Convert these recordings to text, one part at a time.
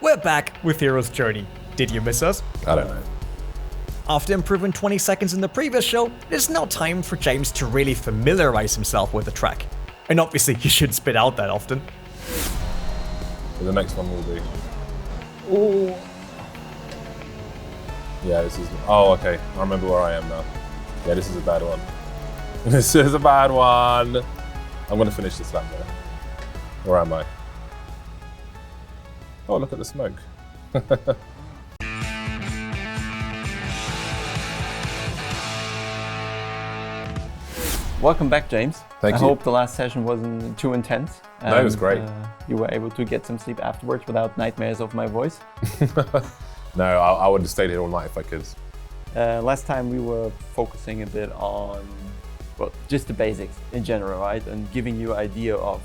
We're back with Hero's Journey. Did you miss us? I don't know. After improving 20 seconds in the previous show, it is now time for James to really familiarize himself with the track. And obviously, you shouldn't spit out that often. The next one will be. Oh. Yeah, this is. Oh, okay. I remember where I am now. Yeah, this is a bad one. This is a bad one. I'm gonna finish this lap though. Where am I? Oh, look at the smoke. Welcome back, James. Thank you. I hope the last session wasn't too intense. No, it was great. You were able to get some sleep afterwards without nightmares of my voice. No, I would have stayed here all night if I could. Last time we were focusing a bit on, well, just the basics in general, right? And giving you an idea of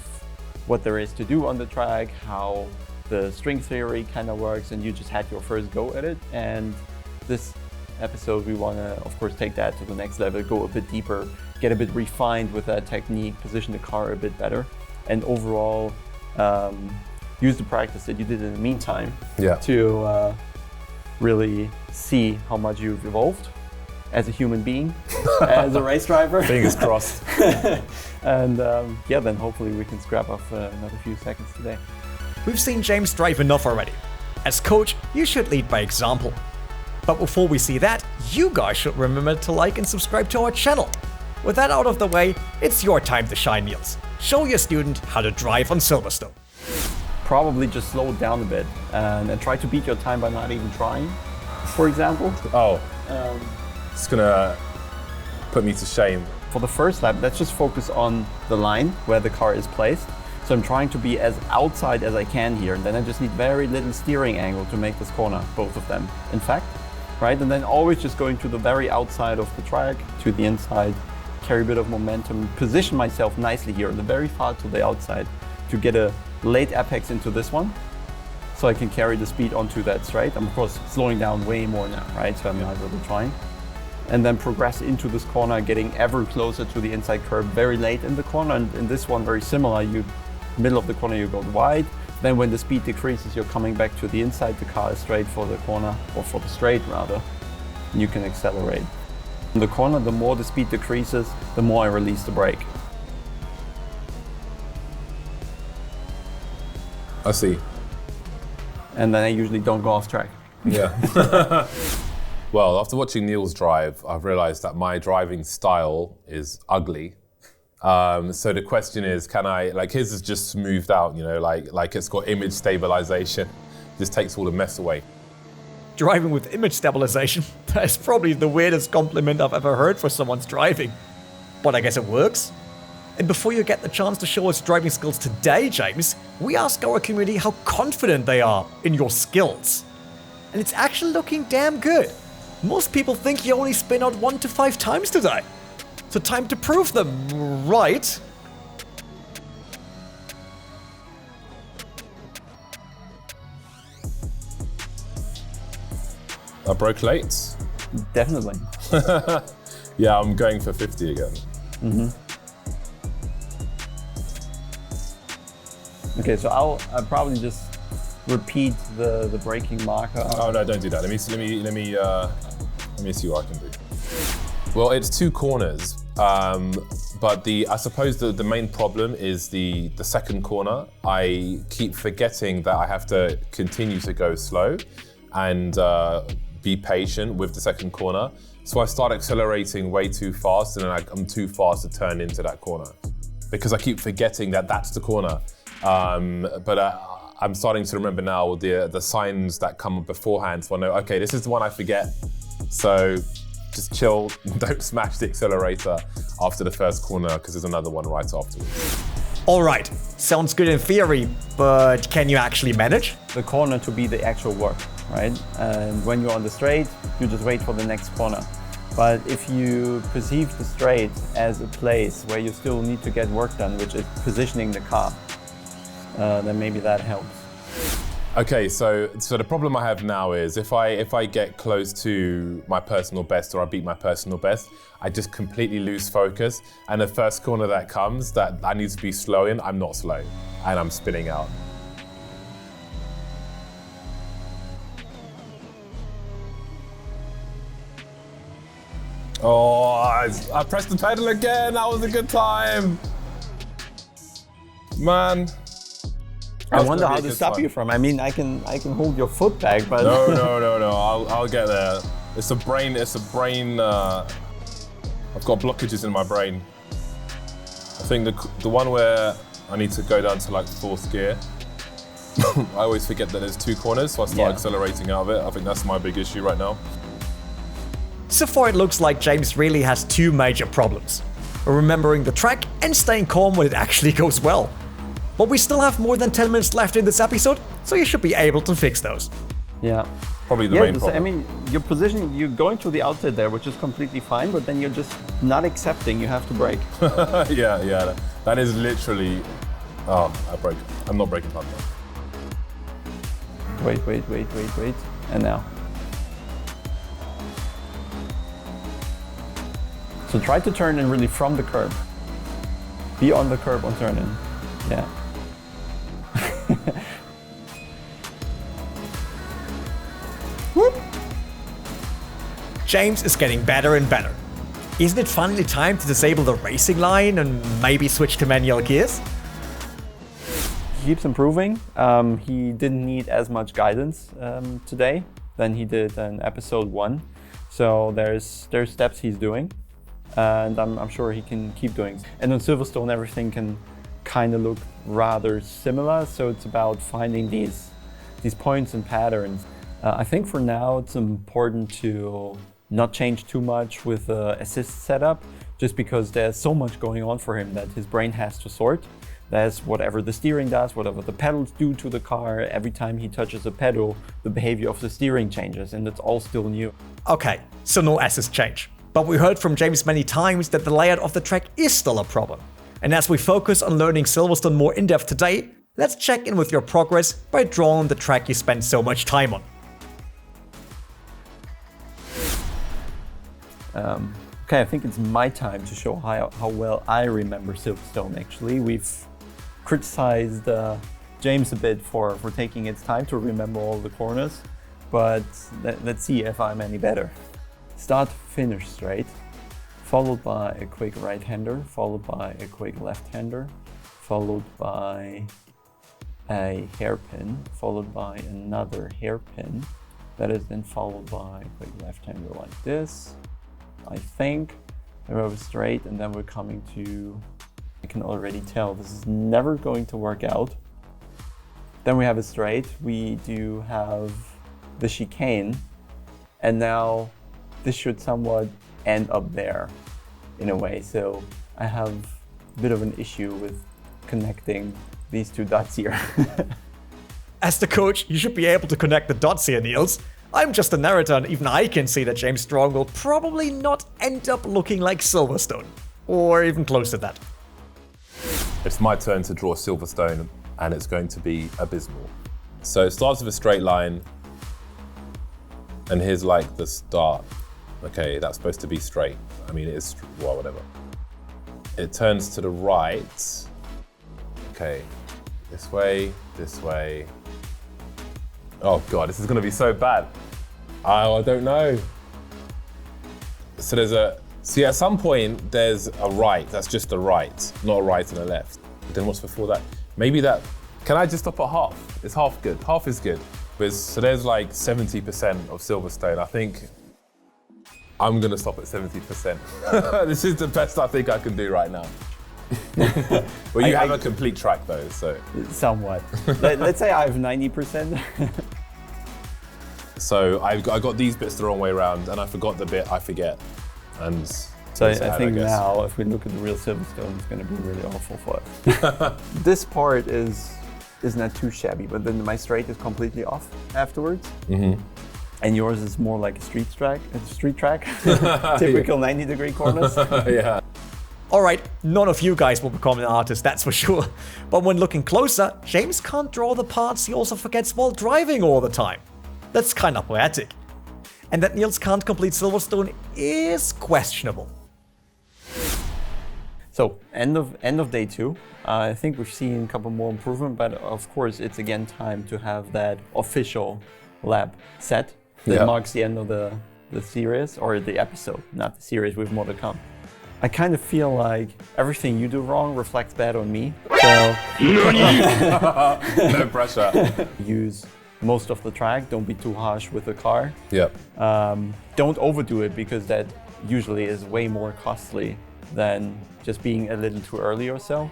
what there is to do on the track, how the string theory kind of works, and you just had your first go at it. And this episode, we want to, of course, take that to the next level, go a bit deeper, get a bit refined with that technique, position the car a bit better, and overall use the practice that you did in the meantime to really see how much you've evolved as a human being, as a race driver. Fingers crossed. And then hopefully we can scrap off another few seconds today. We've seen James drive enough already. As coach, you should lead by example. But before we see that, you guys should remember to like and subscribe to our channel. With that out of the way, it's your time to shine, Nils. Show your student how to drive on Silverstone. Probably just slow it down a bit and try to beat your time by not even trying, for example. Oh, it's gonna put me to shame. For the first lap, let's just focus on the line where the car is placed. So I'm trying to be as outside as I can here, and then I just need very little steering angle to make this corner, both of them, in fact, right? And then always just going to the very outside of the track, to the inside, carry a bit of momentum, position myself nicely here, the very far to the outside, to get a late apex into this one, so I can carry the speed onto that straight. I'm of course slowing down way more now, right? So I'm not really trying. And then progress into this corner, getting ever closer to the inside curb very late in the corner. And in this one, very similar, middle of the corner, you go wide. Then when the speed decreases, you're coming back to the inside, the car is straight for the corner, or for the straight rather, and you can accelerate. In the corner, the more the speed decreases, the more I release the brake. I see. And then I usually don't go off track. Yeah. Well, after watching Nils drive, I've realized that my driving style is ugly. So the question is, can I, like his is just smoothed out, you know, like it's got image stabilization. Just takes all the mess away. Driving with image stabilization? That's probably the weirdest compliment I've ever heard for someone's driving. But I guess it works. And before you get the chance to show us driving skills today, James, we ask our community how confident they are in your skills. And it's actually looking damn good. Most people think you only spin out 1 to 5 times today. So time to prove them right. I broke late. Definitely. Yeah, I'm going for 50 again. Mm-hmm. Okay, so I'll probably just repeat the braking marker. Oh no, don't do that. Let me see what I can do. Well, it's 2 corners, but I suppose the main problem is the second corner. I keep forgetting that I have to continue to go slow and be patient with the second corner. So I start accelerating way too fast, and then I'm too fast to turn into that corner because I keep forgetting that that's the corner. But I'm starting to remember now the signs that come beforehand, so I know, okay, this is the one I forget. So just chill, don't smash the accelerator after the first corner because there's another one right afterwards. All right, sounds good in theory, but can you actually manage? The corner to be the actual work, right? And when you're on the straight, you just wait for the next corner. But if you perceive the straight as a place where you still need to get work done, which is positioning the car, then maybe that helps. Okay, so the problem I have now is if I get close to my personal best or I beat my personal best, I just completely lose focus. And the first corner that comes that I need to be slow in, I'm not slow, and I'm spinning out. Oh, I pressed the pedal again. That was a good time. Man. I wonder how to stop you from. I mean, I can hold your foot back, but No. I'll get there. It's a brain. I've got blockages in my brain. I think the one where I need to go down to like 4th gear. I always forget that there's 2 corners, so I start accelerating out of it. I think that's my big issue right now. So far it looks like James really has 2 major problems. Remembering the track and staying calm when it actually goes well. But we still have more than 10 minutes left in this episode, so you should be able to fix those. Yeah. Probably the main problem. I mean, your position, you're going to the outside there, which is completely fine, but then you're just not accepting you have to brake. yeah. That is literally... Oh, I broke. I'm not braking hard enough. Wait. And now. So try to turn in really from the curb. Be on the curb on turn in. Yeah. Whoop. James is getting better and better. Isn't it finally time to disable the racing line and maybe switch to manual gears? He keeps improving. He didn't need as much guidance today than he did in episode 1. So there's steps he's doing, and I'm sure he can keep doing. And on Silverstone, everything can kind of look rather similar. So it's about finding these points and patterns. I think for now it's important to not change too much with the assist setup, just because there's so much going on for him that his brain has to sort. There's whatever the steering does, whatever the pedals do to the car. Every time he touches a pedal, the behavior of the steering changes, and it's all still new. Okay, so no assist change. But we heard from James many times that the layout of the track is still a problem. And as we focus on learning Silverstone more in depth today, let's check in with your progress by drawing the track you spent so much time on. Okay, I think it's my time to show how well I remember Silverstone actually. We've criticized James a bit for taking its time to remember all the corners, but let's see if I'm any better. Start, finish straight, followed by a quick right-hander, followed by a quick left-hander, followed by a hairpin, followed by another hairpin. That is then followed by a quick left-hander like this. I think we have a straight, and then we're coming to, I can already tell this is never going to work out. Then we have a straight, we do have the chicane, and now this should somewhat end up there in a way. So I have a bit of an issue with connecting these 2 dots here. As the coach, you should be able to connect the dots here, Nils. I'm just a narrator, and even I can see that James Strong will probably not end up looking like Silverstone, or even close to that. It's my turn to draw Silverstone, and it's going to be abysmal. So it starts with a straight line, and here's like the start. Okay, that's supposed to be straight. I mean, it is, well, whatever. It turns to the right. Okay, this way. Oh God, this is gonna be so bad. Oh, I don't know. So at some point there's a right, that's just a right, not a right and a left. But then what's before that? Maybe that, can I just stop at half? It's half good, half is good. So there's like 70% of Silverstone. I think I'm gonna stop at 70%. This is the best I think I can do right now. Well, you have a complete track though, so. Somewhat. Let's say I have 90%. So I got these bits the wrong way around, and I forgot the bit I forget. And so I think now, if we look at the real Silverstone, it's going to be really awful for us. This part is not too shabby, but then my straight is completely off afterwards. Mm-hmm. And yours is more like a street track, typical 90-degree corners. Yeah. Alright, none of you guys will become an artist, that's for sure. But when looking closer, James can't draw the parts he also forgets while driving all the time. That's kind of poetic. And that Nils can't complete Silverstone is questionable. So, end of day 2. I think we've seen a couple more improvement, but of course it's again time to have that official lap set that marks the end of the the series, or the episode, not the series, with more to come. I kind of feel like everything you do wrong reflects bad on me. So No pressure. use most of the track, don't be too harsh with the car. Yep. Don't overdo it, because that usually is way more costly than just being a little too early or so.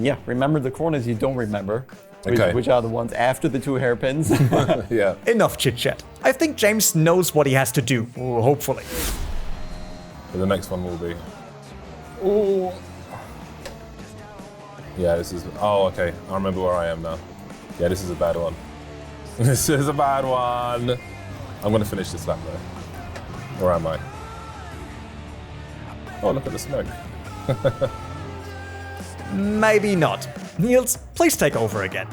Yeah, remember the corners you don't remember, which are the ones after the 2 hairpins. Yeah. Enough chit-chat. I think James knows what he has to do, hopefully. But the next one will be. Ooh. Yeah, this is. Oh, okay. I remember where I am now. Yeah, this is a bad one. This is a bad one. I'm gonna finish this lap though. Where am I? Oh, look at the smoke. Maybe not. Nils, please take over again.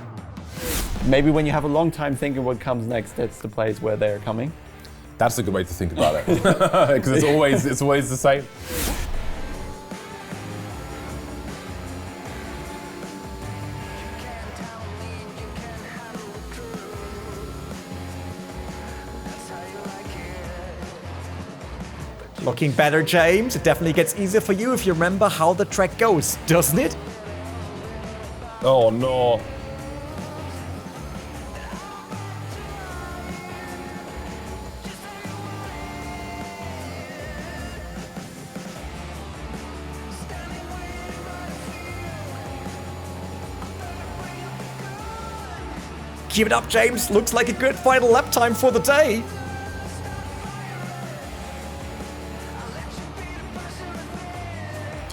Maybe when you have a long time thinking what comes next, that's the place where they're coming. That's a good way to think about it. Because it's always the same. Looking better, James. It definitely gets easier for you if you remember how the track goes, doesn't it? Oh no. Keep it up, James. Looks like a good final lap time for the day.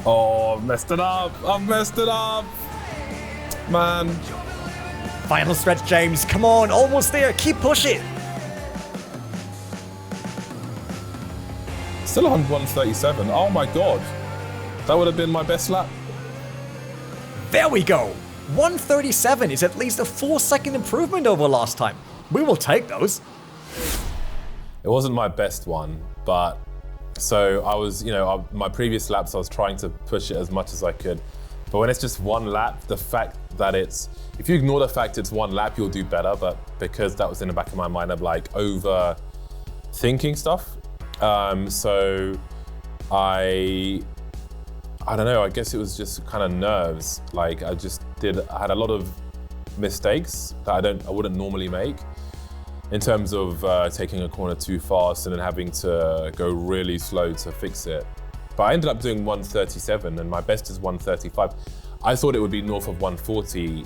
Oh, I've messed it up. I've messed it up. Man. Final stretch, James. Come on, almost there. Keep pushing. Still 137. Oh my god. That would have been my best lap. There we go. 137 is at least a 4-second improvement over last time. We will take those. It wasn't my best one, but so I was, my previous laps I was trying to push it as much as I could. But when it's just one lap, the fact that if you ignore the fact it's one lap, you'll do better. But because that was in the back of my mind, I'm like overthinking stuff. So I don't know, I guess it was just kind of nerves. Like I had a lot of mistakes that I wouldn't normally make in terms of taking a corner too fast and then having to go really slow to fix it. But I ended up doing 137 and my best is 135. I thought it would be north of 140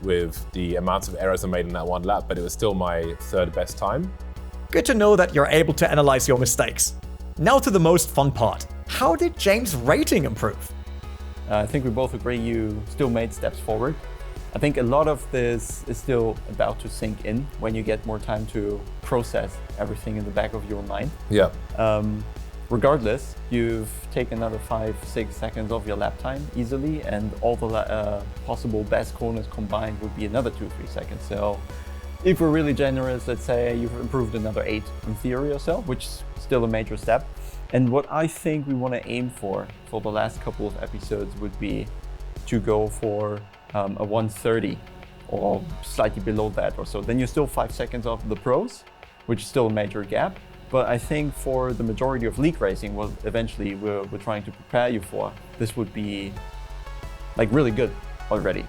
with the amount of errors I made in that one lap, but it was still my 3rd best time. Good to know that you're able to analyze your mistakes. Now to the most fun part. How did James' rating improve? I think we both agree you still made steps forward. I think a lot of this is still about to sink in when you get more time to process everything in the back of your mind. Yeah. Regardless, you've taken another 5-6 seconds of your lap time easily, and all the possible best corners combined would be another 2-3 seconds. So if we're really generous, let's say you've improved another 8 in theory or so, which is still a major step. And what I think we want to aim for the last couple of episodes would be to go for a 130 or slightly below that or so. Then you're still 5 seconds off the pros, which is still a major gap. But I think for the majority of league racing, what eventually we're trying to prepare you for, this would be like really good already.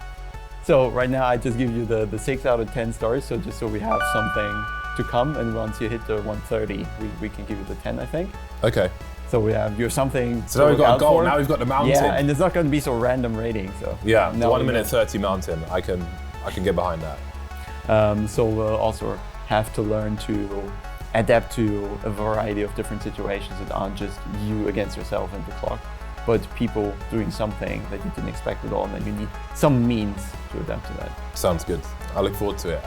So right now I just give you the 6 out of 10 stars, so just so we have something to come, and once you hit the 130, we can give you the 10, I think. Okay. So we have something. So now we've got a goal. Now we've got the mountain. Yeah, and it's not going to be so random rating. So yeah, the 1 minute 30 mountain. I can get behind that. So we'll also have to learn to adapt to a variety of different situations that aren't just you against yourself and the clock, but people doing something that you didn't expect at all, and then you need some means to adapt to that. Sounds good. I look forward to it.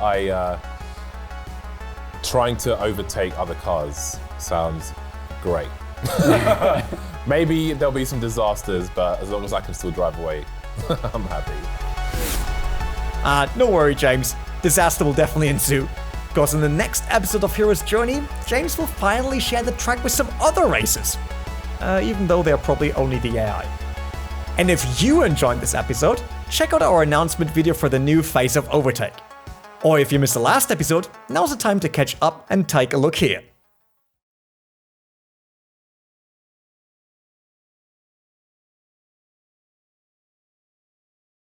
Trying to overtake other cars sounds great. Maybe there'll be some disasters, but as long as I can still drive away, I'm happy. No worry, James. Disaster will definitely ensue. Because in the next episode of Hero's Journey, James will finally share the track with some other racers. Even though they're probably only the AI. And if you enjoyed this episode, check out our announcement video for the new Face of Overtake. Or if you missed the last episode, now's the time to catch up and take a look here.